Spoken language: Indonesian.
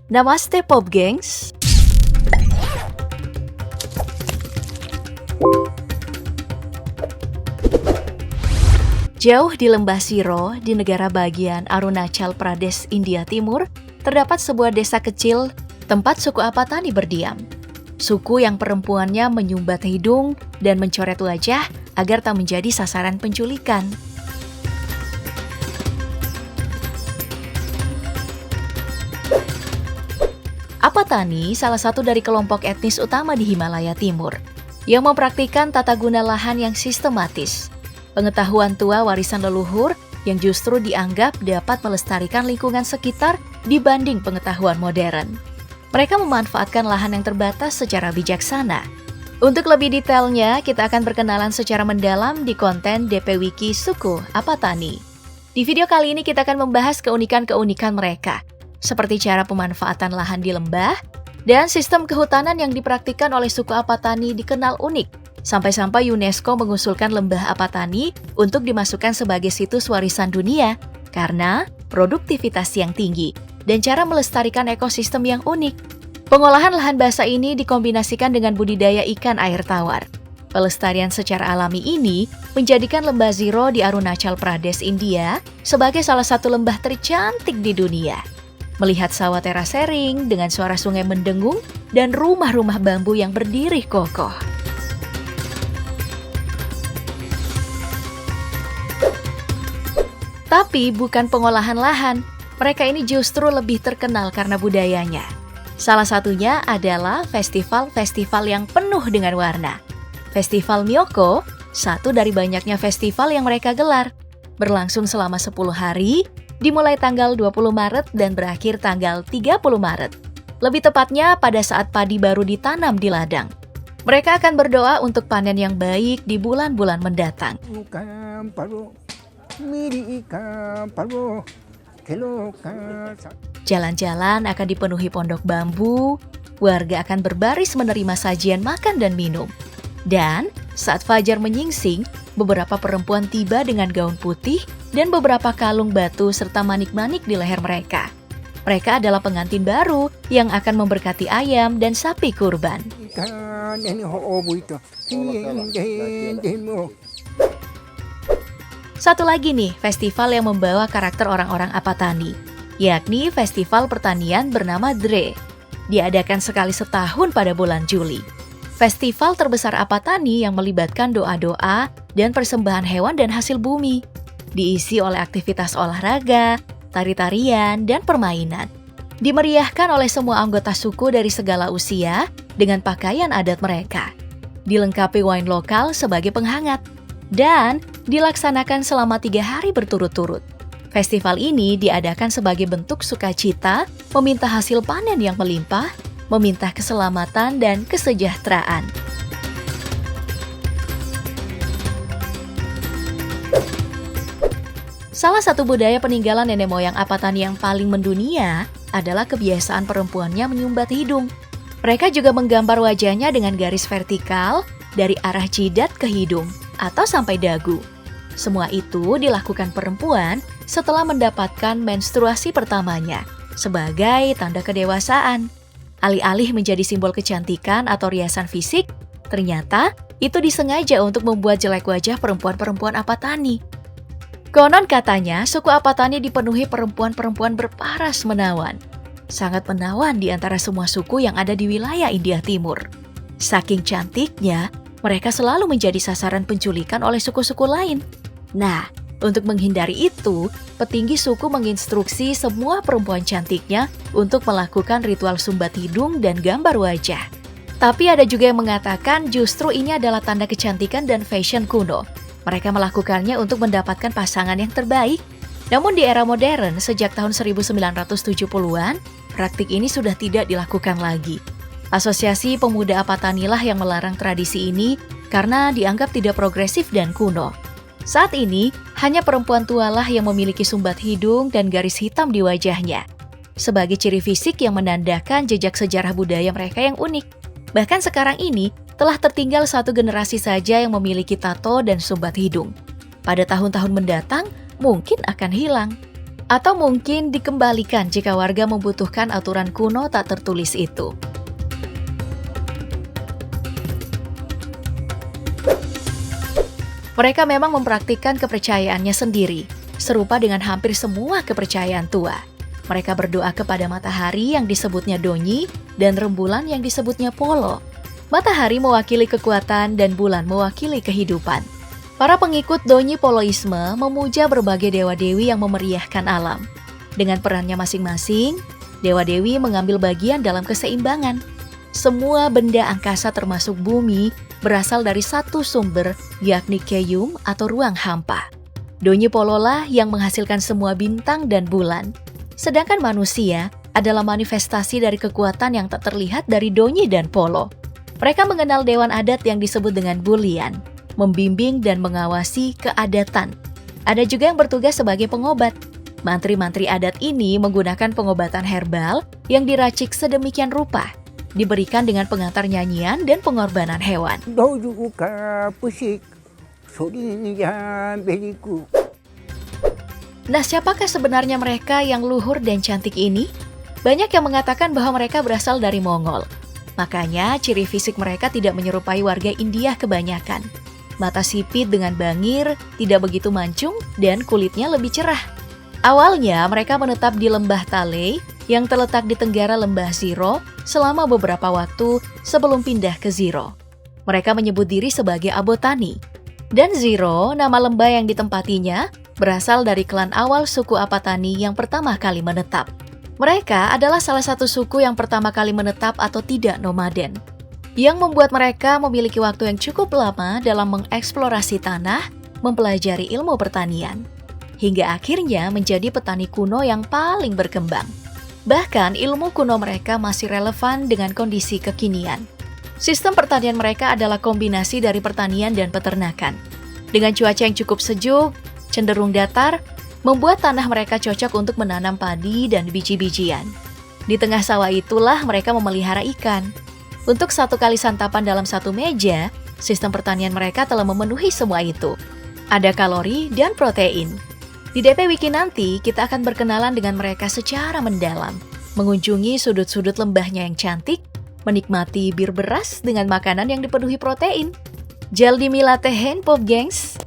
Namaste Pop Gengs. Jauh di lembah Siro, di negara bagian Arunachal Pradesh, India Timur, terdapat sebuah desa kecil tempat suku Apatani berdiam. Suku yang perempuannya menyumbat hidung dan mencoret wajah agar tak menjadi sasaran penculikan. Apatani salah satu dari kelompok etnis utama di Himalaya Timur yang mempraktikkan tata guna lahan yang sistematis. Pengetahuan tua warisan leluhur yang justru dianggap dapat melestarikan lingkungan sekitar dibanding pengetahuan modern. Mereka memanfaatkan lahan yang terbatas secara bijaksana. Untuk lebih detailnya, kita akan berkenalan secara mendalam di konten DP Wiki Suku Apatani. Di video kali ini kita akan membahas keunikan-keunikan mereka, seperti cara pemanfaatan lahan di lembah, dan sistem kehutanan yang dipraktikkan oleh suku Apatani dikenal unik, sampai-sampai UNESCO mengusulkan lembah Apatani untuk dimasukkan sebagai situs warisan dunia karena produktivitas yang tinggi dan cara melestarikan ekosistem yang unik. Pengolahan lahan basah ini dikombinasikan dengan budidaya ikan air tawar. Pelestarian secara alami ini menjadikan lembah Siro di Arunachal Pradesh, India sebagai salah satu lembah tercantik di dunia. Melihat sawah terasering dengan suara sungai mendengung dan rumah-rumah bambu yang berdiri kokoh. Tapi bukan pengolahan lahan, mereka ini justru lebih terkenal karena budayanya. Salah satunya adalah festival-festival yang penuh dengan warna. Festival Myoko, satu dari banyaknya festival yang mereka gelar, berlangsung selama 10 hari, dimulai tanggal 20 Maret dan berakhir tanggal 30 Maret. Lebih tepatnya pada saat padi baru ditanam di ladang. Mereka akan berdoa untuk panen yang baik di bulan-bulan mendatang. Jalan-jalan akan dipenuhi pondok bambu, warga akan berbaris menerima sajian makan dan minum. Dan saat fajar menyingsing, beberapa perempuan tiba dengan gaun putih dan beberapa kalung batu serta manik-manik di leher mereka. Mereka adalah pengantin baru yang akan memberkati ayam dan sapi kurban. Satu lagi nih, festival yang membawa karakter orang-orang Apatani, yakni festival pertanian bernama Dre. Diadakan sekali setahun pada bulan Juli. Festival terbesar Apatani yang melibatkan doa-doa dan persembahan hewan dan hasil bumi. Diisi oleh aktivitas olahraga, tari-tarian, dan permainan. Dimeriahkan oleh semua anggota suku dari segala usia dengan pakaian adat mereka. Dilengkapi wine lokal sebagai penghangat. Dan dilaksanakan selama 3 hari berturut-turut. Festival ini diadakan sebagai bentuk sukacita, meminta hasil panen yang melimpah, meminta keselamatan dan kesejahteraan. Salah satu budaya peninggalan nenek moyang Apatani yang paling mendunia adalah kebiasaan perempuannya menyumbat hidung. Mereka juga menggambar wajahnya dengan garis vertikal dari arah jidat ke hidung atau sampai dagu. Semua itu dilakukan perempuan setelah mendapatkan menstruasi pertamanya sebagai tanda kedewasaan. Alih-alih menjadi simbol kecantikan atau riasan fisik, ternyata itu disengaja untuk membuat jelek wajah perempuan-perempuan Apatani. Konon katanya, suku Apatani dipenuhi perempuan-perempuan berparas menawan. Sangat menawan di antara semua suku yang ada di wilayah India Timur. Saking cantiknya, mereka selalu menjadi sasaran penculikan oleh suku-suku lain. Nah, untuk menghindari itu, petinggi suku menginstruksi semua perempuan cantiknya untuk melakukan ritual sumbat hidung dan gambar wajah. Tapi ada juga yang mengatakan justru ini adalah tanda kecantikan dan fashion kuno. Mereka melakukannya untuk mendapatkan pasangan yang terbaik. Namun di era modern, sejak tahun 1970-an, praktik ini sudah tidak dilakukan lagi. Asosiasi Pemuda Apatanilah yang melarang tradisi ini karena dianggap tidak progresif dan kuno. Saat ini, hanya perempuan tualah yang memiliki sumbat hidung dan garis hitam di wajahnya, sebagai ciri fisik yang menandakan jejak sejarah budaya mereka yang unik. Bahkan sekarang ini, telah tertinggal satu generasi saja yang memiliki tato dan sumbat hidung. Pada tahun-tahun mendatang, mungkin akan hilang. Atau mungkin dikembalikan jika warga membutuhkan aturan kuno tak tertulis itu. Mereka memang mempraktikkan kepercayaannya sendiri, serupa dengan hampir semua kepercayaan tua. Mereka berdoa kepada matahari yang disebutnya Donyi dan rembulan yang disebutnya Polo. Matahari mewakili kekuatan dan bulan mewakili kehidupan. Para pengikut Donyi Poloisme memuja berbagai dewa-dewi yang memeriahkan alam. Dengan perannya masing-masing, dewa-dewi mengambil bagian dalam keseimbangan. Semua benda angkasa termasuk bumi berasal dari satu sumber, yakni Keyum atau ruang hampa. Donyi Polo lah yang menghasilkan semua bintang dan bulan. Sedangkan manusia adalah manifestasi dari kekuatan yang tak terlihat dari Donyi dan Polo. Mereka mengenal dewan adat yang disebut dengan Bulian, membimbing dan mengawasi keadatan. Ada juga yang bertugas sebagai pengobat. Mantri-mantri adat ini menggunakan pengobatan herbal yang diracik sedemikian rupa, diberikan dengan pengantar nyanyian dan pengorbanan hewan. Nah, siapakah sebenarnya mereka yang luhur dan cantik ini? Banyak yang mengatakan bahwa mereka berasal dari Mongol. Makanya ciri fisik mereka tidak menyerupai warga India kebanyakan. Mata sipit dengan bangir, tidak begitu mancung, dan kulitnya lebih cerah. Awalnya mereka menetap di lembah Talei yang terletak di tenggara lembah Ziro selama beberapa waktu sebelum pindah ke Ziro. Mereka menyebut diri sebagai Abotani. Dan Ziro, nama lembah yang ditempatinya, berasal dari klan awal suku Apatani yang pertama kali menetap. Mereka adalah salah satu suku yang pertama kali menetap atau tidak nomaden, yang membuat mereka memiliki waktu yang cukup lama dalam mengeksplorasi tanah, mempelajari ilmu pertanian, hingga akhirnya menjadi petani kuno yang paling berkembang. Bahkan ilmu kuno mereka masih relevan dengan kondisi kekinian. Sistem pertanian mereka adalah kombinasi dari pertanian dan peternakan. Dengan cuaca yang cukup sejuk, cenderung datar, membuat tanah mereka cocok untuk menanam padi dan biji-bijian. Di tengah sawah itulah mereka memelihara ikan. Untuk satu kali santapan dalam satu meja, sistem pertanian mereka telah memenuhi semua itu. Ada kalori dan protein. Di DP Wiki nanti, kita akan berkenalan dengan mereka secara mendalam, mengunjungi sudut-sudut lembahnya yang cantik, menikmati bir beras dengan makanan yang dipenuhi protein. Jaldi Milatehen Pop Gengs.